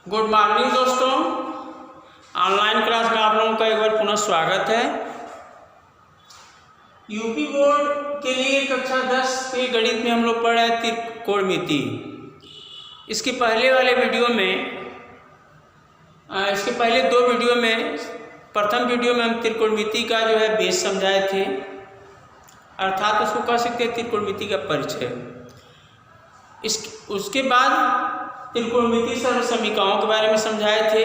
Good morning दोस्तों, online class में आप लोगों का एक बार पुनः स्वागत है। यूपी बोर्ड के लिए कक्षा 10 के गणित में हम लोग पढ़ रहे हैं त्रिकोणमिति। इसके पहले वाले वीडियो में इसके पहले दो वीडियो में प्रथम वीडियो में हम त्रिकोणमिति का जो है बेस समझाए थे, अर्थात उसको कह सकते हैं त्रिकोणमिति का परिचय। उसके बाद त्रिकोणमिति सर्वसमीकरणों के बारे में समझाए थे,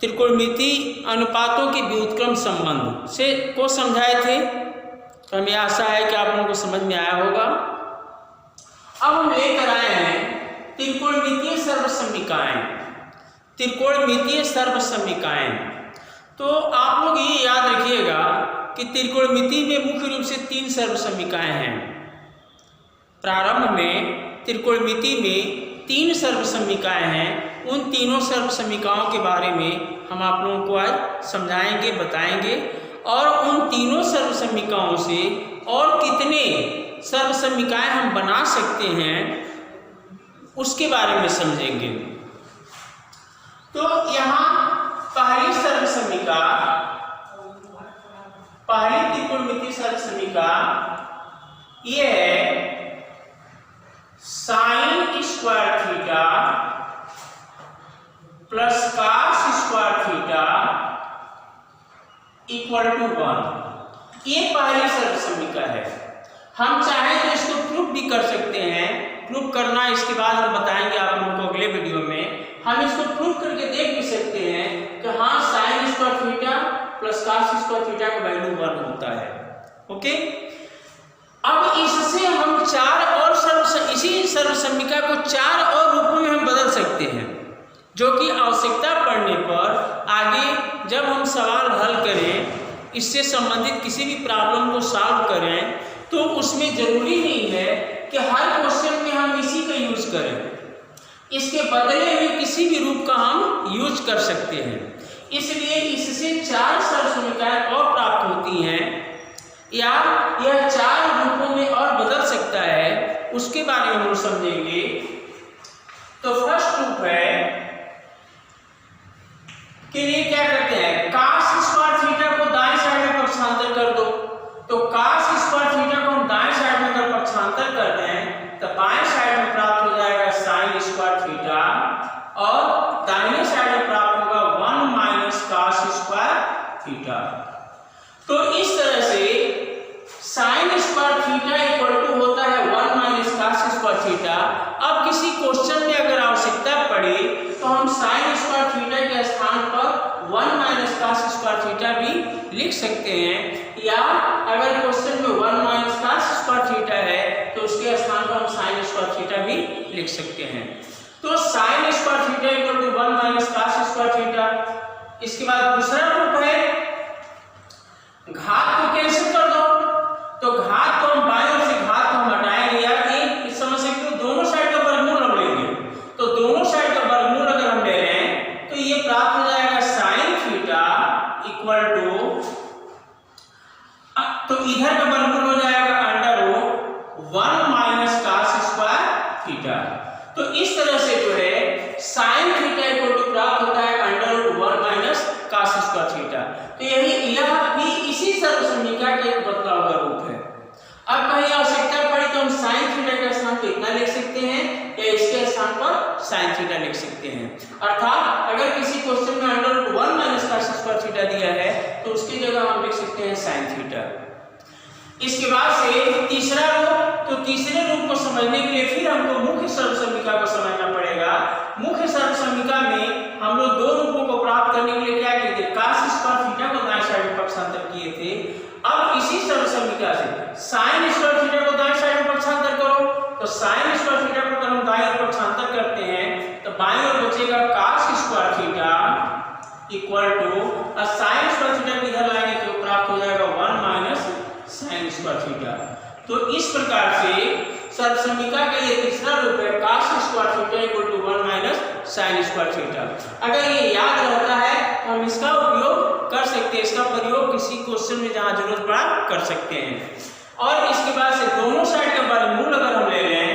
त्रिकोणमिति अनुपातों के व्युत्क्रम संबंध से को समझाए थे। तो हमें आशा है कि आप लोगों को समझ में आया होगा। अब हम लेकर आए हैं त्रिकोणमितीय सर्वसमीकरण। त्रिकोणमितीय सर्वसमीकरण, तो आप लोग ये याद रखिएगा कि त्रिकोणमिति में मुख्य रूप से 3 सर्वसमीकरण हैं। प्रारंभ में त्रिकोणमिति में 3 सर्वसमीकरण हैं। उन तीनों सर्वसमीकरणों के बारे में हम आप लोगों को आज समझाएंगे, बताएंगे, और उन तीनों सर्वसमीकरणों से और कितने सर्वसमीकरण हम बना सकते हैं उसके बारे में समझेंगे। तो यहाँ पहली त्रिकोणमिति सर्वसमीकरण ये है sine square theta plus cos square theta equal to 1। ये पहली सर्वसमीकरण है। हम चाहें तो इसको प्रूफ भी कर सकते हैं। प्रूफ करना इसके बाद हम बताएंगे आप लोगों को अगले वीडियो में। हम इसको प्रूफ करके देख भी सकते हैं कि हाँ, sign square theta plus cos square theta का वैल्यू 1 होता है। ओके, अब इससे हम इसी सर्वसमीकरण को 4 और रूपों में हम बदल सकते हैं, जो कि आवश्यकता पड़ने पर आगे जब हम सवाल हल करें, इससे संबंधित किसी भी प्रॉब्लम को सॉल्व करें, तो उसमें जरूरी नहीं है कि हर क्वेश्चन में हम इसी का यूज करें। इसके बदले में किसी भी रूप का हम यूज कर सकते हैं। इसलिए इससे 4 सर्वसमीकरण और प्राप्त होती हैं, या यह 4 रूपों में और बदल सकता है, उसके बारे में हम समझेंगे। तो फर्स्ट रूप है कि ये क्या करते हैं, cos स्क्वायर थीटा को दाएं साइड में पक्षांतर कर दो। तो cos स्क्वायर थीटा को हम दाएं साइड में अगर पक्षांतर कर दें तो बाएं साइड में प्राप्त हो जाएगा sin स्क्वायर थीटा, और दाहिने साइड में प्राप्त होगा 1 माइनस cos स्क्वायर थीटा। तो इस तरह से sin square theta equal to होता है 1 माइनस cos स्क्वायर थीटा। अब किसी क्वेश्चन में अगर आवश्यकता पड़े तो हम sin स्क्वायर थीटा के स्थान पर 1 माइनस cos स्क्वायर थीटा भी लिख सकते हैं, या अगर क्वेश्चन में 1 माइनस cos स्क्वायर थीटा है तो उसके स्थान पर हम sin स्क्वायर थीटा भी लिख सकते हैं। तो sin square theta equal to 1 minus cos square theta. इसके बाद दूसरा रूप है, घात को कैंसिल कर दो। तो घात को हम बाएं ओर से घात को हम हटाएंगे, या एक समझ सकते हो दोनों साइड का वर्गमूल हम लेंगे। तो दोनों साइड का वर्गमूल अगर हम ले रहे हैं तो ये प्राप्त हो जाएगा sin थीटा इक्वल टू, तो इधर का वर्गमूल हो जाएगा under 1 minus cos square theta. तो इस तरह से जो है sin थीटा इक्वल टू प्राप्त होता है under 1 minus cos square theta. तो यह भी इसी सर्वसमीकरण का एक बदला हुआ रूप है। अब कहीं आवश्यकता पड़ी तो हम sin थीटा के स्थान पर इतना लिख सकते हैं, या इसके स्थान पर sin थीटा लिख सकते हैं। अर्थात अगर किसी क्वेश्चन में under 1 minus cos square theta दिया है तो उसकी जगह हम लिख सकते हैं sin थीटा। इसके बाद से तीसरा रूप, तो तीसरे रूप को समझने के लिए फिर हमको मुख्य सर्वसमीकरण को समझना पड़ेगा। मुख्य सर्वसमीकरण में हम लोग 2 रूपों को प्राप्त करने के लिए क्या किए थे, cos स्क्वायर थीटा को दाएं साइड में पक्षांतर किए थे। अब इसी सर्वसमीकरण से sin स्क्वायर थीटा को दाएं साइड में पक्षांतर करो। तो sin स्क्वायर थीटा को अगर हम दाएं ओर पक्षांतर करते हैं तो बाएं ओर बचेगा cos square theta equal to, sin square theta को इधर लाएंगे तो प्राप्त हो जाएगा 1 माइनस sin स्क्वायर थीटा। तो इस प्रकार से सर्वसमीकरण का ये तीसरा रूप है, cos square theta equal to 1 minus sin square theta. अगर ये याद रहता है तो हम इसका उपयोग कर सकते हैं, इसका प्रयोग किसी क्वेश्चन में जहां जरूरत पड़ा कर सकते हैं। और इसके बाद से दोनों साइड का वर्गमूल अगर हम ले लें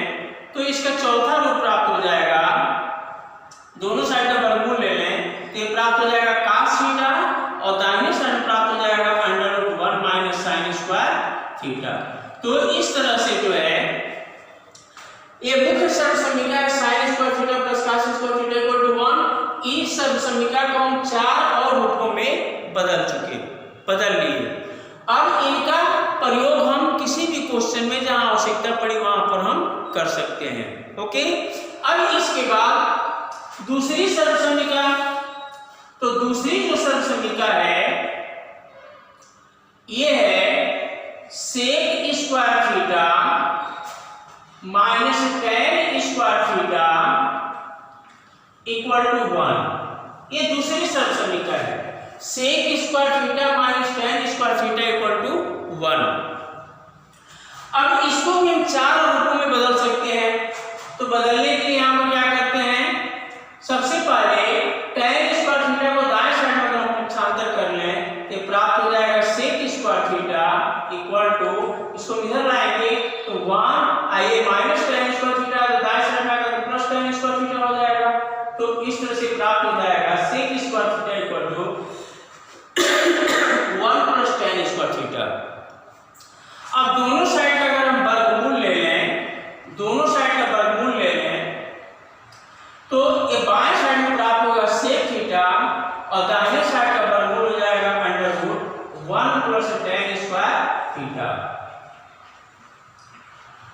तो इसका चौथा रूप प्राप्त हो जाएगा इस सर्व समीकरण को हम 4 और रूपों में बदल लिए। अब इनका प्रयोग हम किसी भी क्वेश्चन में जहां आवश्यकता पड़ी वहां पर हम कर सकते हैं। ओके, अब इसके बाद दूसरी सर्व समीकरण, तो दूसरी जो सर्व समीकरण है ये है sec square theta minus tan square theta equal to 1। ये दूसरी सर्व समीकरण है, sec square theta minus tan square theta equal to 1। अब इसको भी हम 4 रूपों में बदल सकते हैं। तो बदलने के लिए हम क्या करते हैं, सबसे पहले टेन स्क्वायर थीटा को दाएं साइड में अगर हम पक्षांतर कर लें तो प्राप्त हो जाएगा sec square theta equal to, इसको इधर लाएंगे तो 1 आइए माइनस टेन स्क्वायर थीटा, तो दाएं साइड में अगर प्लस टेन स्क्वायर थीटा हो जाएगा। तो इस तरह से प्राप्त हो जाएगा sec square theta equal to 1 plus tan square theta. अब दोनों साइड का अगर हम वर्गमूल ले लें, दोनों साइड का वर्गमूल ले लें तो ये बाएं साइड में प्राप्त होगा सेक थीटा और दाहिने साइड का वर्गमूल हो जाएगा under root 1 plus tan square theta.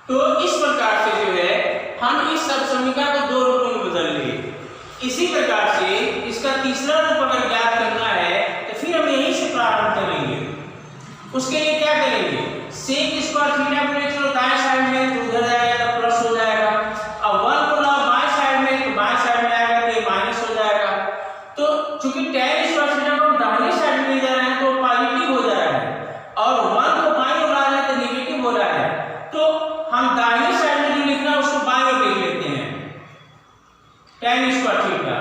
तो इस प्रकार से जो है हम इस सर्व समीकरण को 2 रूपों में बदल लिए। इसी प्रकार से इसका तीसरा रूप अगर ज्ञात करना है तो फिर हम यहीं से प्रारंभ करेंगे। उसके लिए क्या करेंगे, सेक स्क्वायर थीटा को ले चलो दाएं साइड में, तो उधर जाएगा तो प्लस हो जाएगा। अब 1 को लाओ बाएं साइड में, तो बाएं साइड में आएगा तो ये माइनस हो जाएगा। तो चूंकि टेन स्क्वायर थीटा को हम दाहिने साइड में ले जा रहे हैं तो पॉजिटिव हो जा रहा है और 1 को बाईं ओर ला रहे हैं तो नेगेटिव हो रहा है। तो हम दाहिने साइड में जो लिखना है उसको बाईं ओर लिख लेते हैं टेन स्क्वायर थीटा,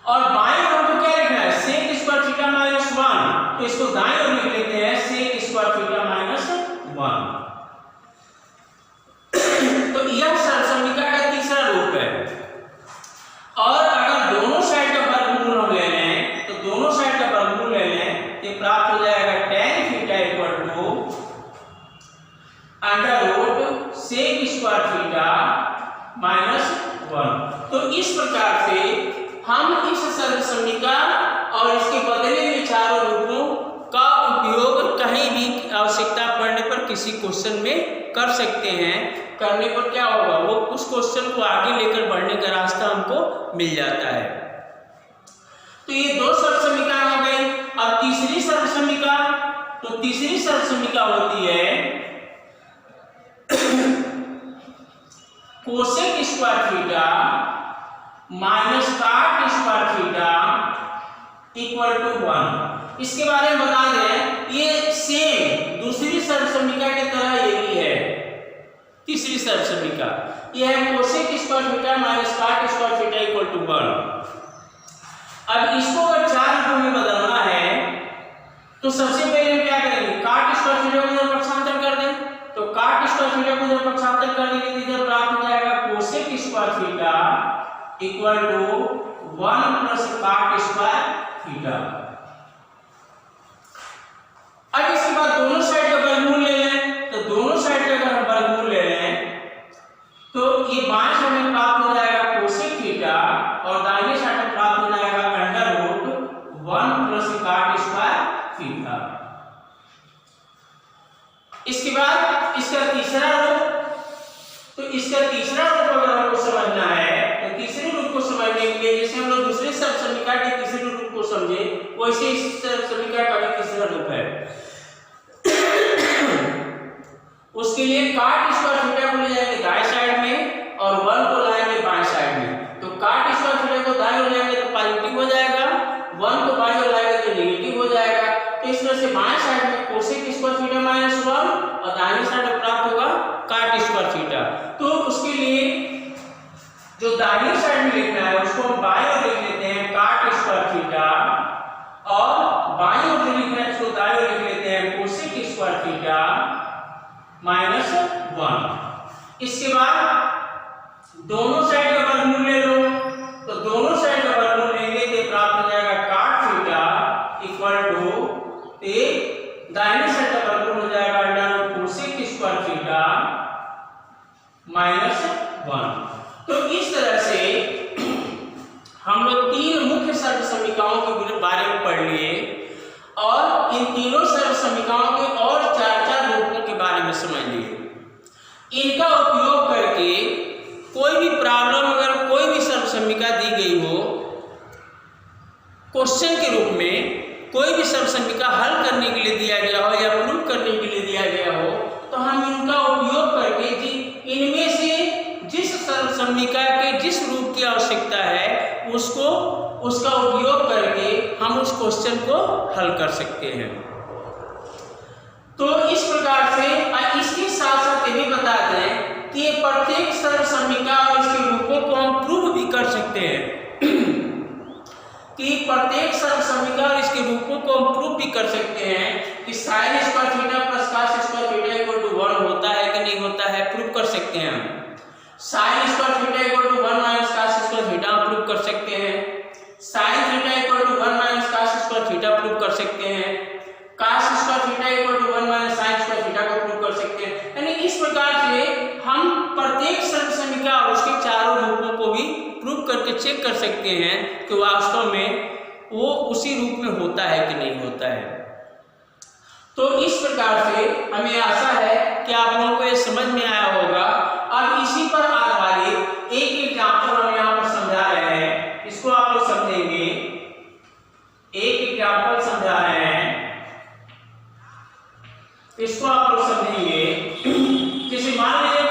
और बाईं ओर हमको क्या लिखना है सेक स्क्वायर थीटा माइनस 1, तो इसको दाईं ओर लिख लेते हैं सेक स्क्वायर थीटा माइनस 1। तो यह सर्व समीकरण का तीसरा रूप है। और अगर दोनों साइड का वर्गमूल हम ले लें तो दोनों साइड का वर्गमूल ले लें तो प्राप्त हो जाएगा tan theta equal to under root sec square theta minus 1। तो इस प्रकार से हम इस सर्व समीकरण और इसके बदले हुए चारों रूपों का उपयोग कहीं भी आवश्यकता पड़ने पर किसी क्वेश्चन में कर सकते हैं। करने पर क्या होगा, वो उस क्वेश्चन को आगे लेकर बढ़ने का रास्ता हमको मिल जाता है। तो ये 2 सर्व समीकरण हो गई। अब तीसरी सर्व समीकरण, तो तीसरी सर्व समीकरण होती है cosec square theta minus cot square theta equal to 1। इसके बारे में बता दें, ये सेम दूसरी सर्व समीकरण की तरह ये भी है। तीसरी सर्व समीकरण ये है cosec square theta minus cot square theta equal to 1। अब इसको अगर 4 रूपों में बदलना है तो सबसे पहले हम क्या करेंगे, काट स्क्वायर थीटा को इधर पक्षांतर कर दें, तो काट स्क्वायर थीटा को इधर पक्षांतर कर देंगे तो इधर प्राप्त हो जाएगा cosec square theta equal to 1 plus cot square theta. अब इसके बाद दोनों साइड का वर्गमूल ले लें, तो दोनों साइड का अगर हम वर्गमूल ले लें तो ये बाएं साइड में प्राप्त हो जाएगा कोसेक थीटा और दाहिने साइड में प्राप्त हो जाएगा under root 1 plus cot square theta. इसके बाद इसका तीसरा रूप, तो इसका तीसरा रूप अगर हमको समझना है तो तीसरे रूप को समझने के लिए जैसे हम लोग दूसरे सर्व समीकरण के तीसरे रूप को समझे वैसे इस सर्व समीकरण का भी तीसरा रूप है। उसके लिए काट स्क्वायर थीटा को ले जाएंगे दाएं साइड में और 1 को लाएंगे बाएं साइड में। तो काट स्क्वायर थीटा को दाएं ओर लाएंगे तो पॉजिटिव हो जाएगा, 1 को बाएं ओर लाएंगे तो नेगेटिव हो जाएगा। तो इस तरह से बाएं साइड में कोसेक स्क्वायर थीटा माइनस 1 और दाहिने साइड में प्राप्त होगा काट स्क्वायर थीटा। तो उसके लिए जो दाहिने साइड में लिखना है उसको हम बाएं ओर लिख लेते हैं काट स्क्वायर थीटा और बाएं ओर जो लिखना है उसको दाएं ओर लिख लेते हैं कोसेक स्क्वायर थीटा माइनस 1। इसके बाद दोनों साइड का वर्गमूल ले लो, तो दोनों साइड का वर्गमूल लेंगे तो प्राप्त हो जाएगा काट थीटा इक्वल टू दाहिने साइड का वर्गमूल हो जाएगा under root cosec square theta minus 1। तो इस तरह से हम लोग समीकरणों के बारे में पढ़ लिए और इन तीनों सर्व समीकरणों के और 4 रूपों के बारे में समझ लिए। इनका उपयोग करके कोई भी प्रॉब्लम, अगर कोई भी सर्व समीकरण दी गई हो क्वेश्चन के रूप में, कोई भी सर्व समीकरण हल करने के लिए दिया गया हो या प्रूव करने के लिए दिया गया हो, तो हम इनका उपयोग करके इनमें से जिस सर्व समीकरण के जिस रूप की आवश्यकता है उसका उपयोग करके हम उस क्वेश्चन को हल कर सकते हैं। तो इस प्रकार से इसके साथ साथ ये भी बताते हैं कि प्रत्येक सर्व समीकरण और इसके रूपों को हम प्रूव भी कर सकते हैं कि प्रत्येक सर्व समीकरण इसके रूपों को हम प्रूव भी कर सकते हैं कि sin square theta plus cos square theta equal to 1 होता है कि नहीं होता है, प्रूव कर सकते हैं हम। sin square theta equal to 1 minus cos square theta हम प्रूव कर सकते हैं। sin theta equal to 1 minus cos square theta prove कर सकते हैं। cos square theta equal to 1 minus sin square theta को प्रूव कर सकते हैं। यानी इस प्रकार से हम प्रत्येक सर्व समीकरण और उसके चारों रूपों को भी प्रूव करके चेक कर सकते हैं कि वास्तव में वो उसी रूप में होता है कि नहीं होता है। तो इस प्रकार से हमें आशा है कि आप लोगों को ये समझ में आया होगा। अब इसी पर आधारित एक एग्जाम्पल हम यहाँ पर समझा रहे हैं, इसको आप लोग समझेंगे। एक एग्जाम्पल समझा रहे हैं, इसको आप लोग समझेंगे। जैसे मान लीजिए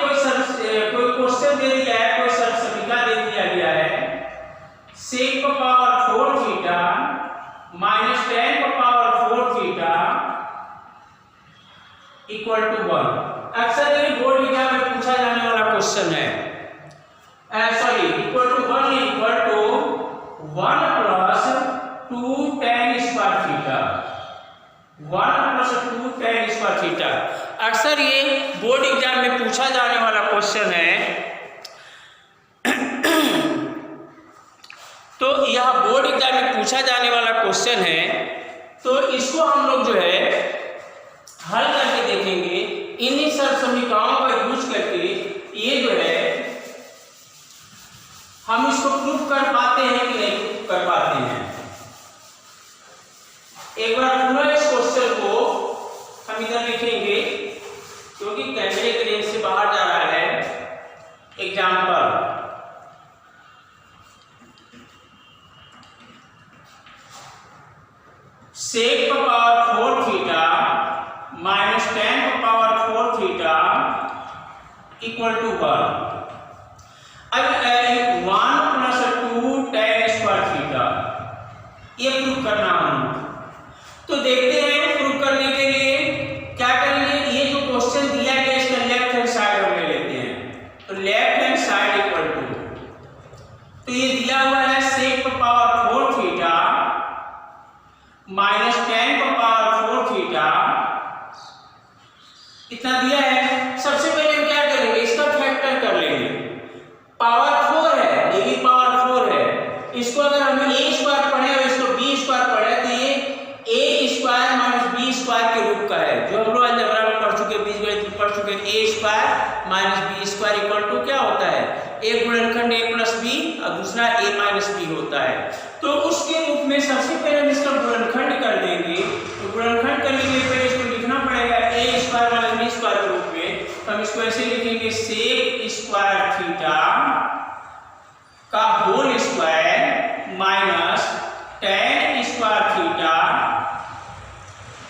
कोई क्वेश्चन दे दिया है, कोई सर्व समीकरण दे दिया गया है, sec power 4 theta minus tan power 4 theta equal to 1। अक्सर ये बोर्ड एग्जाम में पूछा जाने वाला क्वेश्चन है। Sorry, equal to 1 equal to 1 plus 2 tan square theta, 1 plus 2 tan square theta. अक्सर ये बोर्ड एग्जाम में पूछा जाने वाला क्वेश्चन है। तो यह बोर्ड एग्जाम में पूछा जाने वाला क्वेश्चन है, तो इसको हम लोग जो है हल करके देखेंगे। इन्हीं सर्व समीकरणों का यूज करके ये जो है हम इसको प्रूफ कर पाते हैं कि नहीं कर पाते हैं। एक बार पूरा इस क्वेश्चन को हम इधर लिखेंगे क्योंकि कैमरे के रेंज से बाहर जा रहा है। Example, sec power 4 theta minus tan power 4 theta equal to 1। अब 1 प्लस 2 tan स्क्वायर थीटा ये प्रूव करना हम। तो देखते हैं प्रूव करने के लिए क्या करेंगे। ये जो क्वेश्चन दिया गया इसका लेफ्ट हैंड साइड हम ले लेते हैं। तो left hand side equal to, तो ये दिया हुआ है sec power 4 theta minus tan power 4 theta, इतना दिया है। सबसे पहले हम क्या करेंगे, इसका फैक्टर कर लेंगे। पावर 4 है, ये भी पावर 4 है। इसको अगर हम a स्क्वायर पढ़े और इसको b स्क्वायर पढ़े तो ये a square minus b square के रूप का है, जो हम लोग अलजेब्रा में पढ़ चुके, बीजगणित में पढ़ चुके। a square minus b square equal to क्या होता है, एक गुणनखंड a प्लस b और दूसरा a माइनस b होता है। तो उसके रूप में सबसे पहले हम इसका गुणनखंड कर देंगे। तो गुणनखंड करने के लिए पहले इसको लिखना पड़ेगा a square minus b square के रूप में। तो हम इसको ऐसे लिखेंगे sec स्क्वायर थीटा का whole square minus tan square theta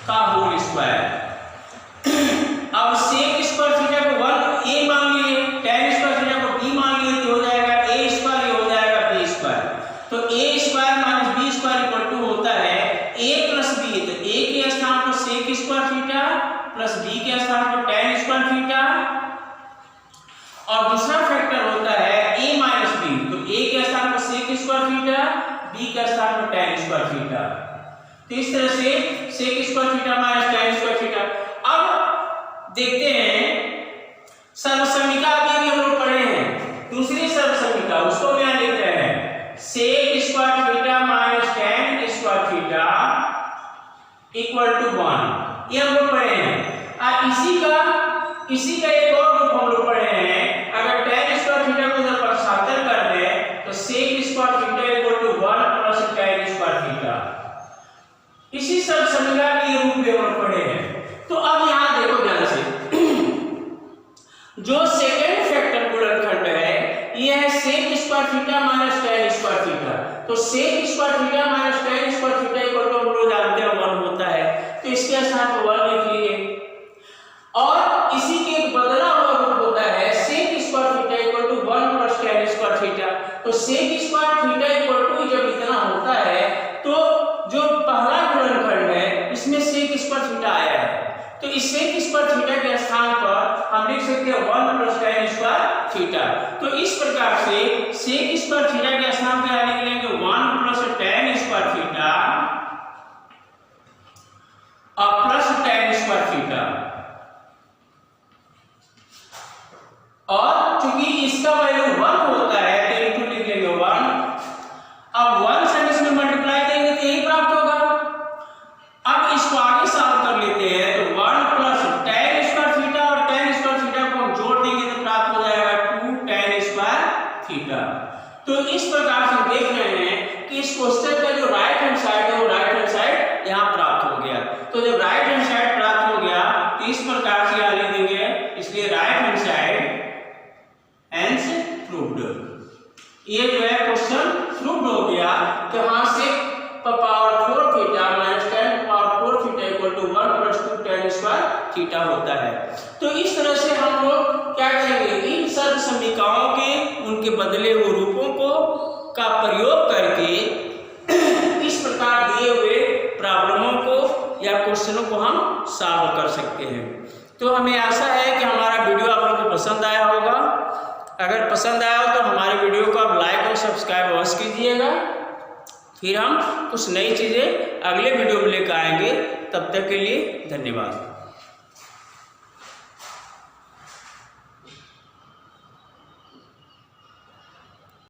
का होल स्क्वायर। अब sec स्क्वायर थीटा को 1 a मान लिए, tan स्क्वायर थीटा को b मान लिए, तो हो जाएगा a स्क्वायर, ये हो जाएगा b स्क्वायर। तो a square minus b square equal to होता है a प्लस b। तो a के स्थान पर sec square theta plus b के स्थान पर tan स्क्वायर थीटा, और दूसरा फैक्टर होता है a माइनस b। तो a के स्थान पर sec स्क्वायर थीटा, b के स्थान पर tan स्क्वायर थीटा। तो इस तरह से sec square theta minus tan square theta. अब देखते हैं सर्व समीकरण भी हम लोग पढ़े हैं, दूसरी सर्व समीकरण उसको क्या लिख रहे हैं, sec square theta minus tan square theta equal to 1, ये हम लोग पढ़े हैं। इसी का एक और रूप हम लोग पढ़े हैं। अगर tan स्क्वायर थीटा को इधर प्रतिस्थापित कर दें तो sec square theta equal to 1 plus tan square theta minus tan square theta. तो sec square theta minus tan square theta equal to हम लोग जानते हैं 1 होता है, तो इसके स्थान पर 1 लिख लिए। और इसी के एक बदला हुआ रूप होता है sec square theta equal to 1 plus tan square theta. तो sec square theta equal to जब इतना होता है तो जो पहला गुणनखंड है इसमें sec स्क्वायर थीटा आया है, तो इस sec स्क्वायर थीटा के स्थान पर हम लिख सकते हैं 1 प्लस tan स्क्वायर थीटा। तो इस प्रकार से sec स्क्वायर थीटा के स्थान पर आने के लिए 1 प्लस tan स्क्वायर थीटा और प्लस tan स्क्वायर थीटा, और चूंकि इसका वैल्यू 1 होता है तो इनटू लिख लेंगे 1। अब 1 से इसमें मल्टीप्लाई करेंगे तो यही प्राप्त होगा। अब इसको आगे सॉल्व कर लेते हैं, तो 1 प्लस tan स्क्वायर थीटा और tan स्क्वायर थीटा को हम जोड़ देंगे तो प्राप्त हो जाएगा 2 tan स्क्वायर थीटा। तो इस प्रकार से देख रहे हैं कि इस क्वेश्चन का जो राइट हैंड साइड है वो राइट हैंड साइड यहाँ प्राप्त हो गया। तो जब राइट हैंड साइड प्राप्त हो गया तो इस प्रकार से यहाँ लिख देंगे, इसलिए right hand side Hence proved। ये जो है क्वेश्चन प्रूव्ड हो गया। तो यहाँ से power 4 theta minus tan power 4 theta equal to 1 plus 2 tan square theta होता है। तो इस तरह से हम लोग क्या करेंगे, इन सर्व समीकरणों के उनके बदले हुए रूपों को का प्रयोग करके इस प्रकार दिए हुए प्रॉब्लमों को या क्वेश्चनों को हम सॉल्व कर सकते हैं। तो हमें आशा है कि हमारा वीडियो आप लोगों को पसंद आया होगा। अगर पसंद आया हो तो हमारे वीडियो को आप लाइक और सब्सक्राइब अवश्य कीजिएगा। फिर हम कुछ नई चीज़ें अगले वीडियो में लेकर आएंगे। तब तक के लिए धन्यवाद।